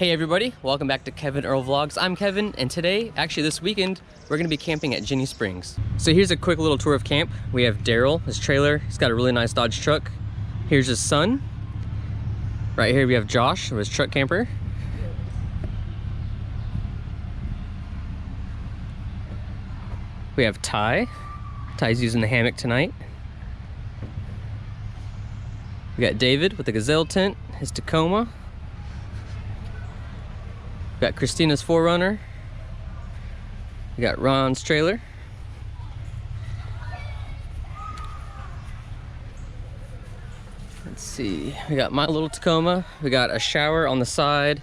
Hey everybody, welcome back to Kevin Earl Vlogs. I'm Kevin, and today, actually this weekend, we're gonna be camping at Ginnie Springs. So here's a quick little tour of camp. We have Daryl, his trailer. He's got a really nice Dodge truck. Here's his son. Right here we have Josh, his truck camper. We have Ty. Ty's using the hammock tonight. We got David with the Gazelle tent, his Tacoma. We got Christina's 4Runner. We got Ron's trailer. Let's see, we got my little Tacoma. We got a shower on the side.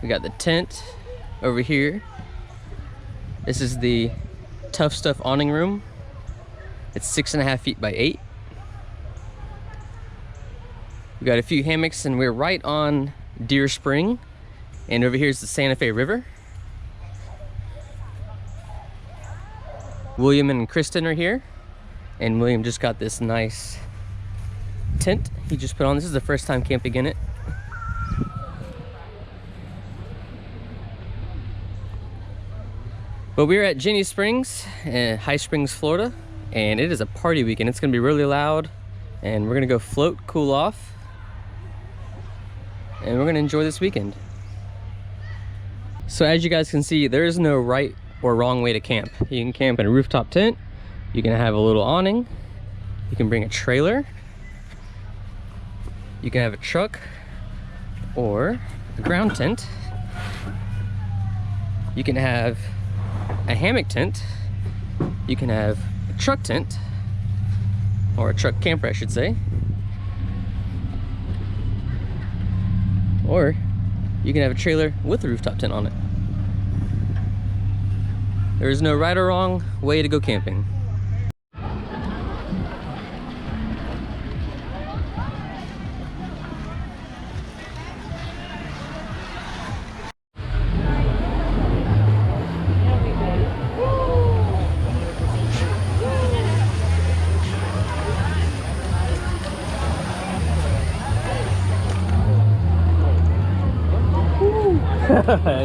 We got the tent over here. This is the Tough Stuff awning room. It's 6.5 feet by 8. We got a few hammocks, and we're right on Deer Spring. And over here is the Santa Fe River. William and Kristen are here. And William just got this nice tent he just put on. This is the first time camping in it. But we're at Ginnie Springs, High Springs, Florida. And it is a party weekend. It's gonna be really loud. And we're gonna go float, cool off. And we're gonna enjoy this weekend. So as you guys can see, there is no right or wrong way to camp. You can camp in a rooftop tent. You can have a little awning. You can bring a trailer. You can have a truck or a ground tent. You can have a hammock tent. You can have a truck tent, or a truck camper I should say. Or you can have a trailer with a rooftop tent on it. There is no right or wrong way to go camping.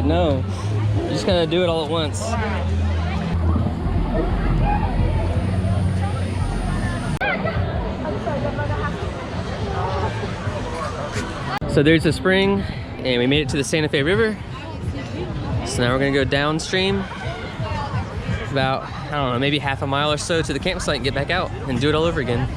No, you just gotta do it all at once. So there's the spring, and we made it to the Santa Fe River. So now we're gonna go downstream about, I don't know, maybe half a mile or so to the campsite and get back out and do it all over again.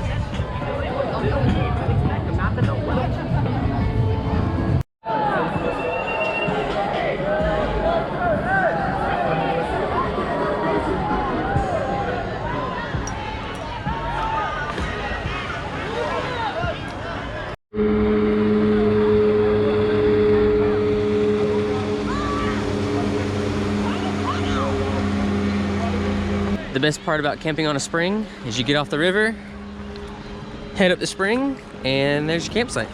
The best part about camping on a spring is you get off the river, head up the spring, and there's your campsite.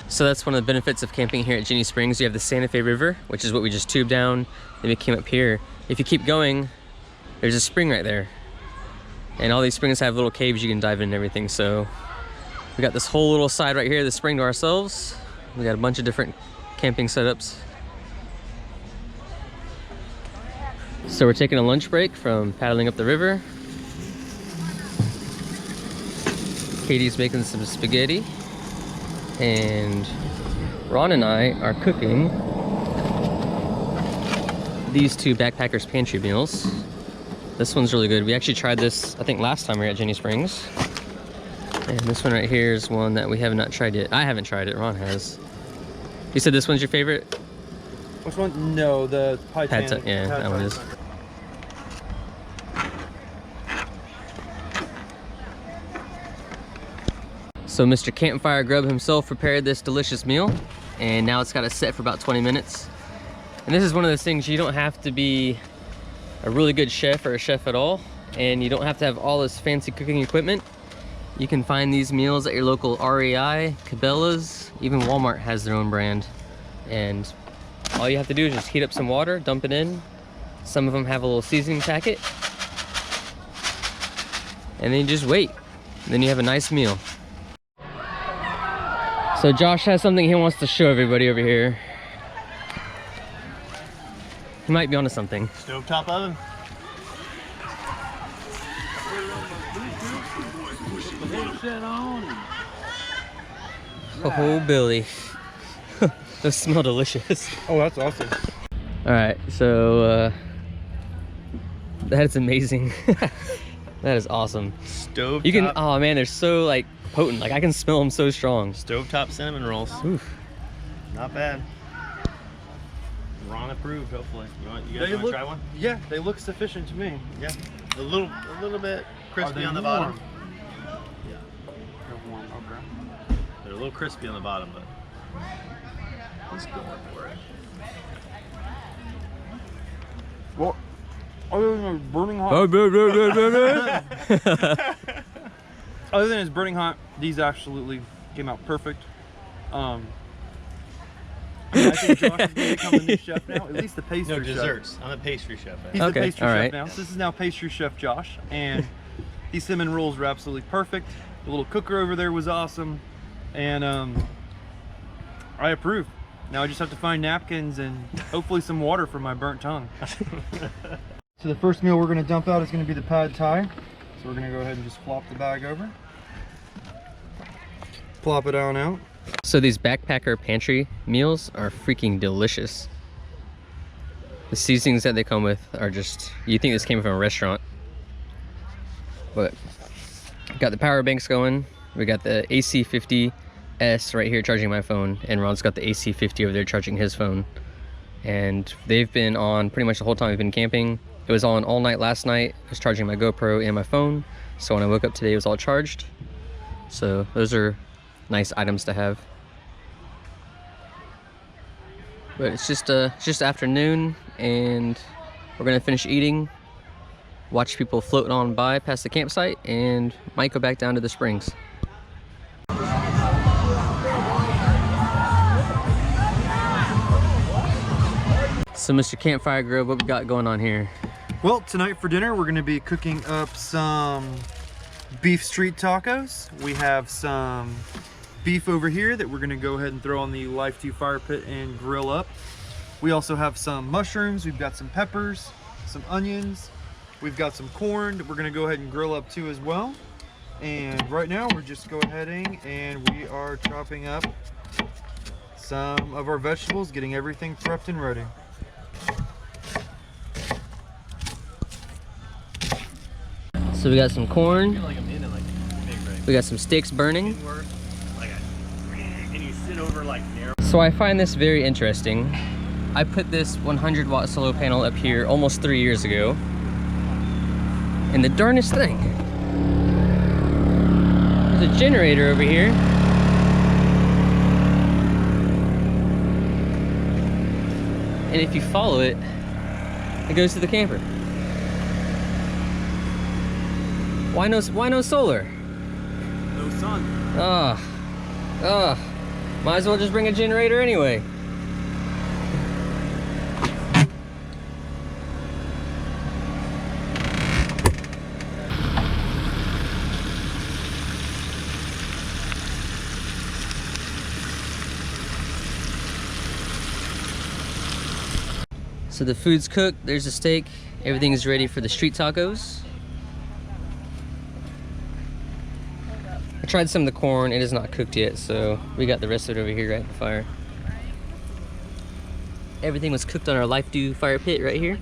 So that's one of the benefits of camping here at Ginnie Springs. You have the Santa Fe River, which is what we just tubed down. Then we came up here. If you keep going, there's a spring right there. And all these springs have little caves you can dive in and everything. So we got this whole little side right here, the spring to ourselves. We got a bunch of different camping setups. So we're taking a lunch break from paddling up the river. Katie's making some spaghetti. And Ron and I are cooking these two Backpackers Pantry meals. This one's really good. We actually tried this, I think, last time we were at Ginnie Springs. And this one right here is one that we have not tried yet. I haven't tried it, Ron has. You said this one's your favorite? Which one? No, the pie pan. Yeah, that one is. So Mr. Campfire Grub himself prepared this delicious meal, and now it's got to set for about 20 minutes. And this is one of those things, you don't have to be a really good chef or a chef at all, and you don't have to have all this fancy cooking equipment. You can find these meals at your local REI, Cabela's, even Walmart has their own brand. And all you have to do is just heat up some water, dump it in. Some of them have a little seasoning packet. and then you just wait. And then you have a nice meal. So Josh has something he wants to show everybody over here. He might be onto something. Stovetop oven. Oh, Billy. Those smell delicious. Oh, that's awesome. All right, so that's amazing. That is awesome. Stovetop. You can, oh man, they're so like potent. Like I can smell them so strong. Stovetop cinnamon rolls. Oof. Not bad. Ron approved, hopefully. You guys want to try one? Yeah, they look sufficient to me. Yeah. A little bit crispy on the bottom. Yeah. They're warm, okay. They're a little crispy on the bottom, but he's going for it. Well, other than it's burning hot. Other than it's burning hot, these absolutely came out perfect. I think Josh is going to become the new chef now. At least the pastry No, chef. desserts. I'm a pastry chef. He's Okay, the pastry all chef right. now. So this is now pastry chef Josh, and these cinnamon rolls were absolutely perfect. The little cooker over there was awesome, and I approve. Now I just have to find napkins and hopefully some water for my burnt tongue. So the first meal we're going to dump out is going to be the pad thai. So we're going to go ahead and just flop the bag over. Plop it on out. So these backpacker pantry meals are freaking delicious. The seasonings that they come with are just, you think this came from a restaurant. But got the power banks going. We got the AC50S right here charging my phone, and Ron's got the AC50 over there charging his phone. And they've been on pretty much the whole time we've been camping. It was on all night last night. I was charging my GoPro and my phone. So when I woke up today, it was all charged. So those are nice items to have. But it's just afternoon, and we're gonna finish eating, watch people float on by past the campsite, and might go back down to the springs. So Mr. Campfire Grub, what we got going on here? Well, tonight for dinner we're going to be cooking up some beef street tacos. We have some beef over here that we're going to go ahead and throw on the Life 2 fire pit and grill up. We also have some mushrooms, we've got some peppers, some onions, we've got some corn that we're going to go ahead and grill up too as well. And right now we're just go ahead and we are chopping up some of our vegetables, getting everything prepped and ready. So we got some corn, we got some sticks burning. So I find this very interesting. I put this 100 watt solar panel up here almost 3 years ago, and the darnest thing, there's a generator over here. And if you follow it, it goes to the camper. Why no solar? No sun. Might as well just bring a generator anyway. So the food's cooked, there's the steak, everything is ready for the street tacos. I tried some of the corn, it is not cooked yet, so we got the rest of it over here right at the fire. Everything was cooked on our Life 2 fire pit right here.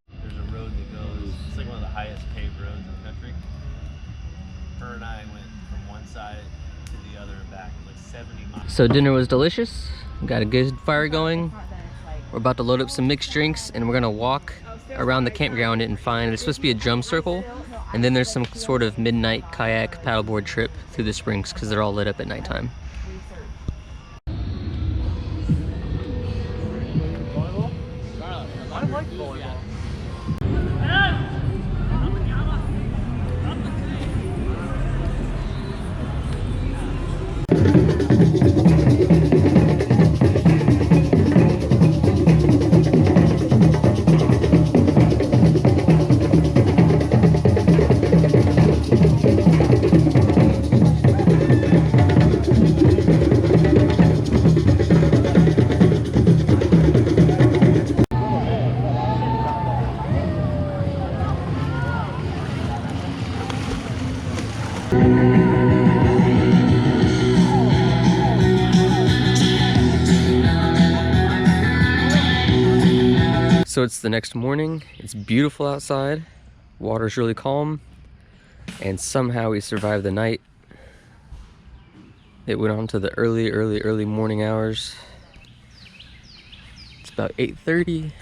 There's a road that goes, it's like one of the highest paved roads in the country. Her and I went from one side to the other and back, like 70 miles. So dinner was delicious, got a good fire going. We're about to load up some mixed drinks, and we're gonna walk around the campground and find, it's supposed to be a drum circle, and then there's some sort of midnight kayak paddleboard trip through the springs because they're all lit up at nighttime. I like volleyball. So it's the next morning. It's beautiful outside. Water's really calm. And somehow we survived the night. It went on to the early morning hours. It's about 8:30.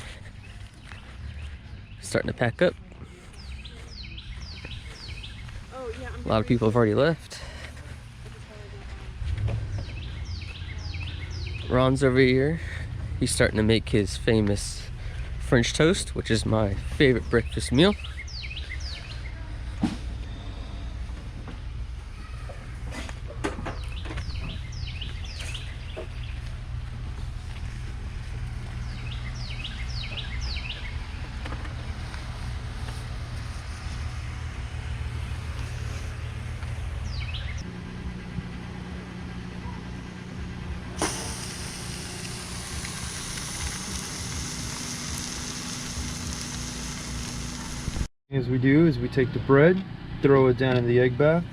Starting to pack up. A lot of people have already left. Ron's over here. He's starting to make his famous French toast, which is my favorite breakfast meal. As we do is we take the bread, throw it down in the egg bath,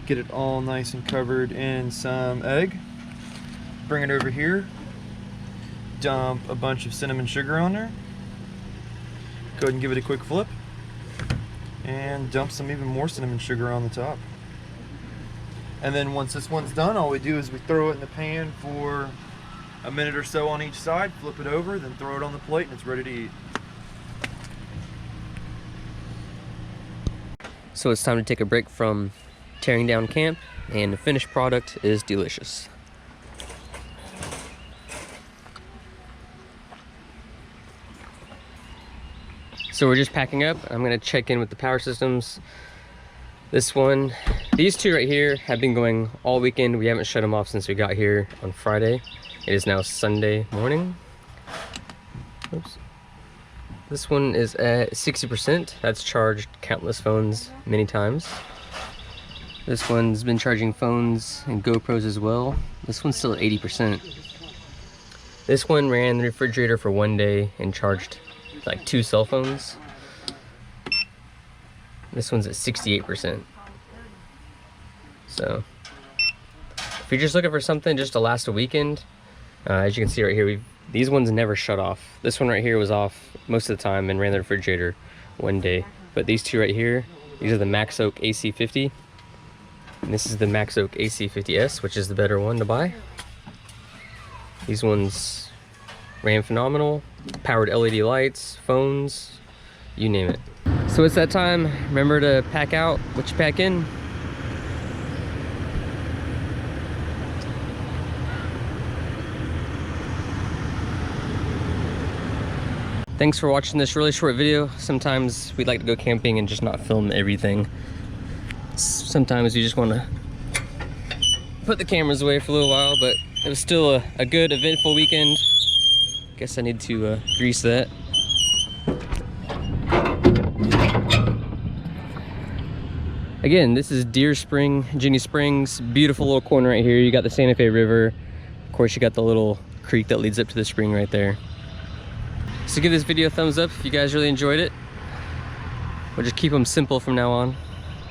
get it all nice and covered in some egg, bring it over here, dump a bunch of cinnamon sugar on there, go ahead and give it a quick flip, and dump some even more cinnamon sugar on the top. And then once this one's done, all we do is we throw it in the pan for a minute or so on each side, flip it over, then throw it on the plate, and it's ready to eat. So it's time to take a break from tearing down camp, and the finished product is delicious. So we're just packing up. I'm gonna check in with the power systems. These two right here have been going all weekend. We haven't shut them off since we got here on Friday. It is now Sunday morning. Oops. This one is at 60%. That's charged countless phones many times. This one's been charging phones and GoPros as well. This one's still at 80%. This one ran the refrigerator for one day and charged like 2 cell phones. This one's at 68%. So if you're just looking for something just to last a weekend, as you can see right here, these ones never shut off. This one right here was off most of the time and ran the refrigerator one day. But these two right here, these are the Max Oak AC50. And this is the Max Oak AC50S, which is the better one to buy. These ones ran phenomenal. Powered LED lights, phones, you name it. So it's that time. Remember to pack out what you pack in. Thanks for watching this really short video. Sometimes we'd like to go camping and just not film everything. Sometimes you just want to put the cameras away for a little while, but it was still a good, eventful weekend. Guess I need to grease that. Again, this is Ginnie Springs. Beautiful little corner right here. You got the Santa Fe River. Of course, you got the little creek that leads up to the spring right there. So give this video a thumbs up if you guys really enjoyed it. We'll just keep them simple from now on.